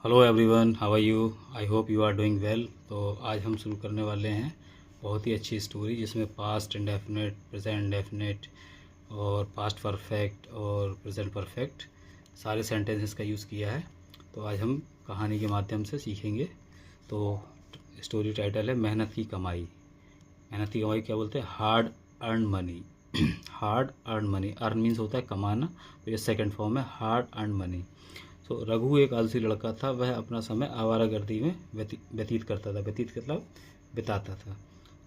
Hello everyone, how are you? I hope you are doing well. तो आज हम शुरू करने वाले हैं बहुत ही अच्छी स्टोरी जिसमें पास्ट इंडेफिनिट, प्रेजेंट इंडेफिनिट और पास्ट परफेक्ट और प्रेजेंट परफेक्ट सारे सेंटेंसेस का यूज़ किया है। तो आज हम कहानी के माध्यम से सीखेंगे। तो स्टोरी टाइटल है मेहनत की कमाई। मेहनत की कमाई क्या बोलते हैं? Hard earn money. Hard earn money, earn means होता है कमाना, तो ये सेकेंड फॉर्म है हार्ड अर्न मनी। सो रघु एक आलसी लड़का था। वह अपना समय आवारागर्दी में व्यतीत करता था। व्यतीत मतलब बिताता था।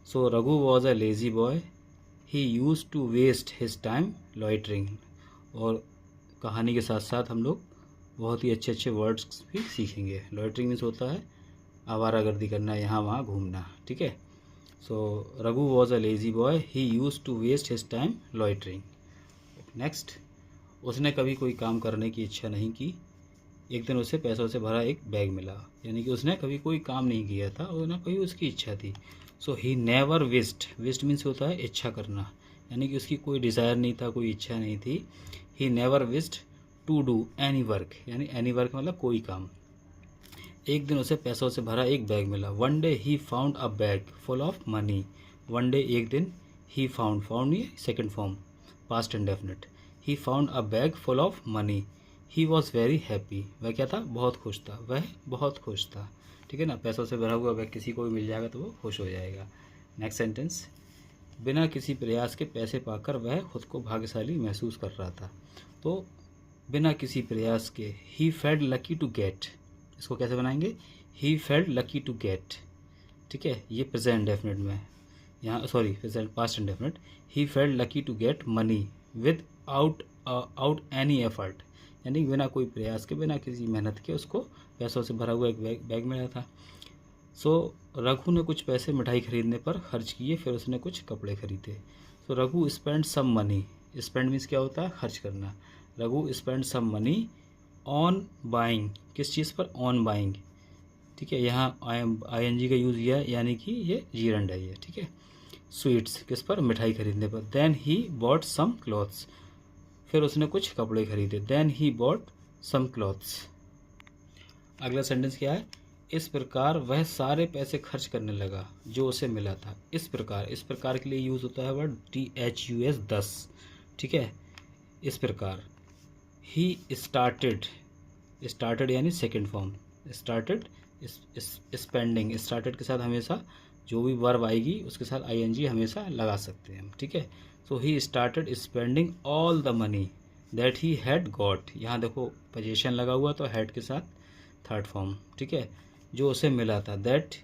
So Raghu was a lazy boy. He use to waste his time loitering. और कहानी के साथ साथ हम लोग बहुत ही अच्छे अच्छे वर्ड्स भी सीखेंगे। लॉइटरिंग मीन्स होता है आवारागर्दी करना, यहाँ वहाँ घूमना। ठीक है। So Raghu was a lazy boy. He use to waste his time loitering. Next, उसने कभी कोई काम करने की इच्छा नहीं की। एक दिन उसे पैसों से भरा एक बैग मिला। यानी कि उसने कभी कोई काम नहीं किया था और ना कोई उसकी इच्छा थी। So he never wished. Wished means होता है इच्छा करना, यानी कि उसकी कोई डिज़ायर नहीं था, कोई इच्छा नहीं थी। He never wished to do any work, यानी एनी वर्क मतलब कोई काम। एक दिन उसे पैसों से भरा एक बैग मिला। One day he found a bag full of money. One day एक दिन, ही फाउंड, फाउंड ये second form past indefinite. He found a bag full of money. He was very happy. वह क्या था? बहुत खुश था। वह बहुत खुश था। ठीक है ना। पैसों से भरा हुआ बैग किसी को भी मिल जाएगा तो वो खुश हो जाएगा। नेक्स्ट सेंटेंस, बिना किसी प्रयास के पैसे पाकर वह खुद को भाग्यशाली महसूस कर रहा था। तो बिना किसी प्रयास के, he felt lucky to get. इसको कैसे बनाएंगे? He felt lucky to get. ठीक है। ये प्रेजेंट इंडेफिनिट में, यहाँ sorry present past indefinite. He felt lucky to get money without any effort. यानी बिना कोई प्रयास के, बिना किसी मेहनत के उसको पैसों से भरा हुआ एक बैग मिला था। सो रघु ने कुछ पैसे मिठाई खरीदने पर खर्च किए। फिर उसने कुछ कपड़े खरीदे। So Raghu spend some money. Spend means क्या होता है? खर्च करना। Raghu spend some money on buying. किस चीज़ पर? On buying. ठीक है। यहाँ आई एन जी का यूज़ किया है, यानी कि ये जीरंड है ये। ठीक है। स्वीट्स, किस पर? मिठाई खरीदने पर। Then he bought some clothes. फिर उसने कुछ कपड़े खरीदे। Then he bought some clothes. अगला सेंटेंस क्या है? इस प्रकार वह सारे पैसे खर्च करने लगा जो उसे मिला था। इस प्रकार, इस प्रकार के लिए यूज़ होता है वर्ड THUS 10। ठीक है। इस प्रकार। ही स्टार्टेड, स्टार्टेड यानी second form. Started spending. Started के साथ हमेशा जो भी वर्ब आएगी उसके साथ ING हमेशा लगा सकते हैं हम। ठीक है। So he started spending all the money that he had got. यहाँ देखो पोजीशन लगा हुआ तो हैड के साथ थर्ड फॉर्म। ठीक है। जो उसे मिला था, दैट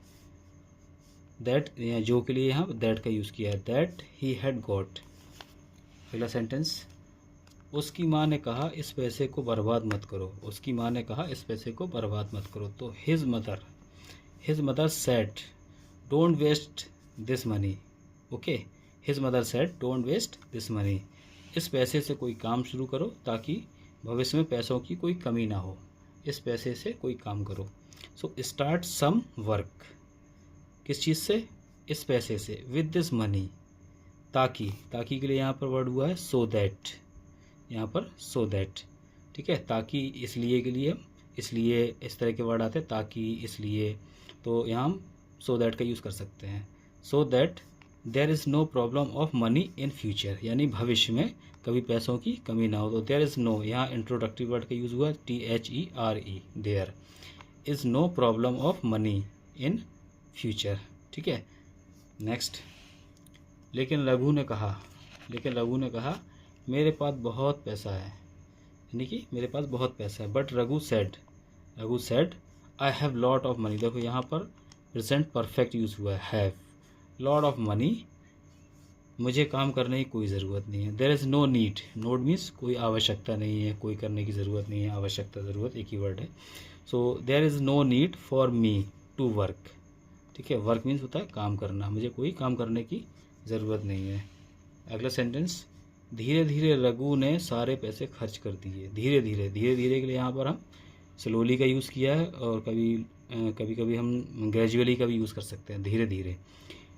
जो के लिए यहाँ दैट का यूज़ किया है, दैट ही हैड गॉट। अगला सेंटेंस, उसकी माँ ने कहा इस पैसे को बर्बाद मत करो। उसकी माँ ने कहा इस पैसे को बर्बाद मत करो। तो his mother said don't waste this money. Okay. His mother said don't waste this money. इस पैसे से कोई काम शुरू करो ताकि भविष्य में पैसों की कोई कमी ना हो। इस पैसे से कोई काम करो। So start some work. किस चीज़ से? इस पैसे से। विद दिस मनी, ताकि, ताकि के लिए यहाँ पर वर्ड हुआ है सो दैट। यहाँ पर सो दैट। ठीक है। ताकि, इसलिए के लिए, इसलिए इस तरह के वर्ड आते हैं, ताकि, इसलिए। तो यहाँ हम सो दैट का यूज़ कर सकते हैं। So that there is no problem of money in future, यानी भविष्य में कभी पैसों की कमी ना हो। तो देयर इज़ नो, यहाँ इंट्रोडक्टिव वर्ड का यूज़ हुआ है THERE। There is no problem of money in future. ठीक है। नेक्स्ट, लेकिन रघु ने कहा मेरे पास बहुत पैसा है, यानी कि मेरे पास बहुत पैसा है। But Raghu said I have lot of money. देखो यहाँ पर प्रेजेंट परफेक्ट यूज़ हुआ है, हैव। लॉट ऑफ मनी, मुझे काम करने की कोई ज़रूरत नहीं है। There is no need. Need means कोई आवश्यकता नहीं है, कोई करने की ज़रूरत नहीं है। आवश्यकता, ज़रूरत एक ही वर्ड है। So there is no need for me to work. ठीक है। वर्क मीन्स होता है काम करना। मुझे कोई काम करने की ज़रूरत नहीं है। अगला सेंटेंस, धीरे धीरे रघु ने सारे पैसे खर्च कर दिए। धीरे धीरे, धीरे धीरे के लिए यहाँ पर हम स्लोली का यूज़ किया है, और कभी कभी हम ग्रेजुअली का भी यूज़ कर सकते हैं, धीरे धीरे।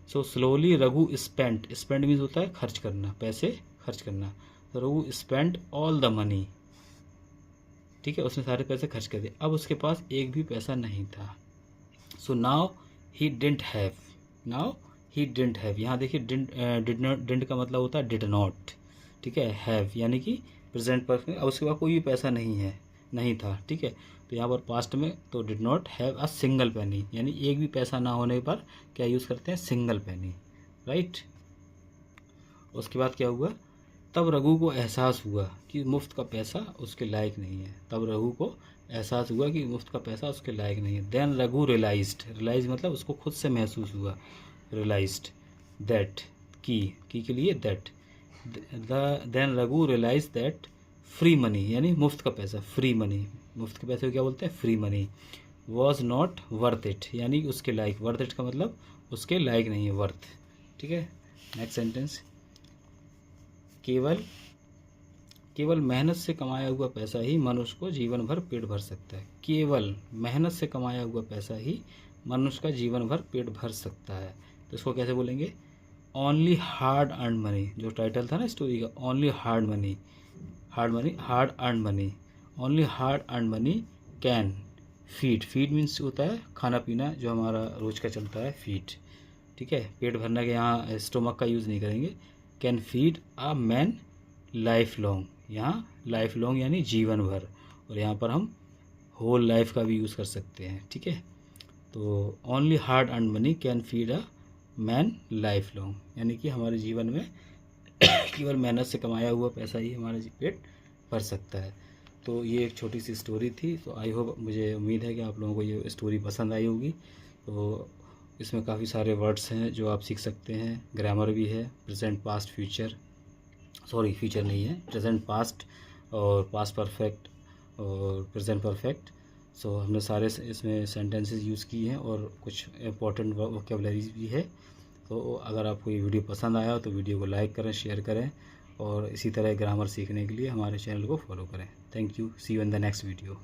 So slowly Raghu spend means होता है खर्च करना, पैसे खर्च करना। तो Raghu spend all the money. ठीक है, उसने सारे पैसे खर्च कर दिए, अब उसके पास एक भी पैसा नहीं था। So now he didn't have, now he didn't have, यहाँ देखिए डिड का मतलब होता है डिड नॉट, ठीक है, हैव यानी कि प्रेजेंट परफेक्ट, अब उसके पास कोई भी पैसा नहीं था, ठीक है। तो यहाँ पर पास्ट में तो did not have a single penny, यानी एक भी पैसा ना होने पर क्या यूज़ करते हैं, सिंगल पेनी, राइट। उसके बाद क्या हुआ, तब रघु को एहसास हुआ कि मुफ्त का पैसा उसके लायक नहीं है, तब रघु को एहसास हुआ कि मुफ्त का पैसा उसके लायक नहीं है। देन रघु रियलाइज मतलब उसको खुद से महसूस हुआ, रियलाइज्ड दैट की के लिए that, then Raghu realise that free money यानी मुफ्त का पैसा, फ्री मनी, मुफ्त के पैसे को क्या बोलते हैं, free money, was not worth it यानी उसके लायक, वर्थ इट का मतलब उसके लायक नहीं है, वर्थ, ठीक है। नेक्स्ट सेंटेंस, केवल मेहनत से कमाया हुआ पैसा ही मनुष्य को जीवन भर पेट भर सकता है, केवल मेहनत से कमाया हुआ पैसा ही मनुष्य का जीवन भर पेट भर सकता है। तो इसको कैसे बोलेंगे, ओनली हार्ड अर्न मनी, जो टाइटल था ना स्टोरी का, only hard earn money, only hard earn money can feed means होता है खाना पीना जो हमारा रोज का चलता है, फीड, ठीक है, पेट भरने के यहाँ स्टोमक का यूज़ नहीं करेंगे, can feed a man life long, यहाँ लाइफ लॉन्ग यानी जीवन भर, और यहाँ पर हम होल लाइफ का भी यूज़ कर सकते हैं, ठीक है। तो only hard earn money can feed a man life long यानी कि हमारे जीवन में केवल मेहनत से कमाया हुआ पैसा ही हमारा पेट भर सकता है। तो ये एक छोटी सी स्टोरी थी। तो आई होप, मुझे उम्मीद है कि आप लोगों को ये स्टोरी पसंद आई होगी। तो इसमें काफ़ी सारे वर्ड्स हैं जो आप सीख सकते हैं, ग्रामर भी है, present past future, sorry future नहीं है, प्रेजेंट पास्ट और पास्ट परफेक्ट और प्रेजेंट परफेक्ट। सो हमने सारे इसमें सेंटेंसेस यूज़ किए हैं और कुछ इंपॉर्टेंट वोकैबुलरीज भी है। तो अगर आपको ये वीडियो पसंद आया तो वीडियो को लाइक करें, शेयर करें और इसी तरह ग्रामर सीखने के लिए हमारे चैनल को फॉलो करें। Thank you, see you in the next video.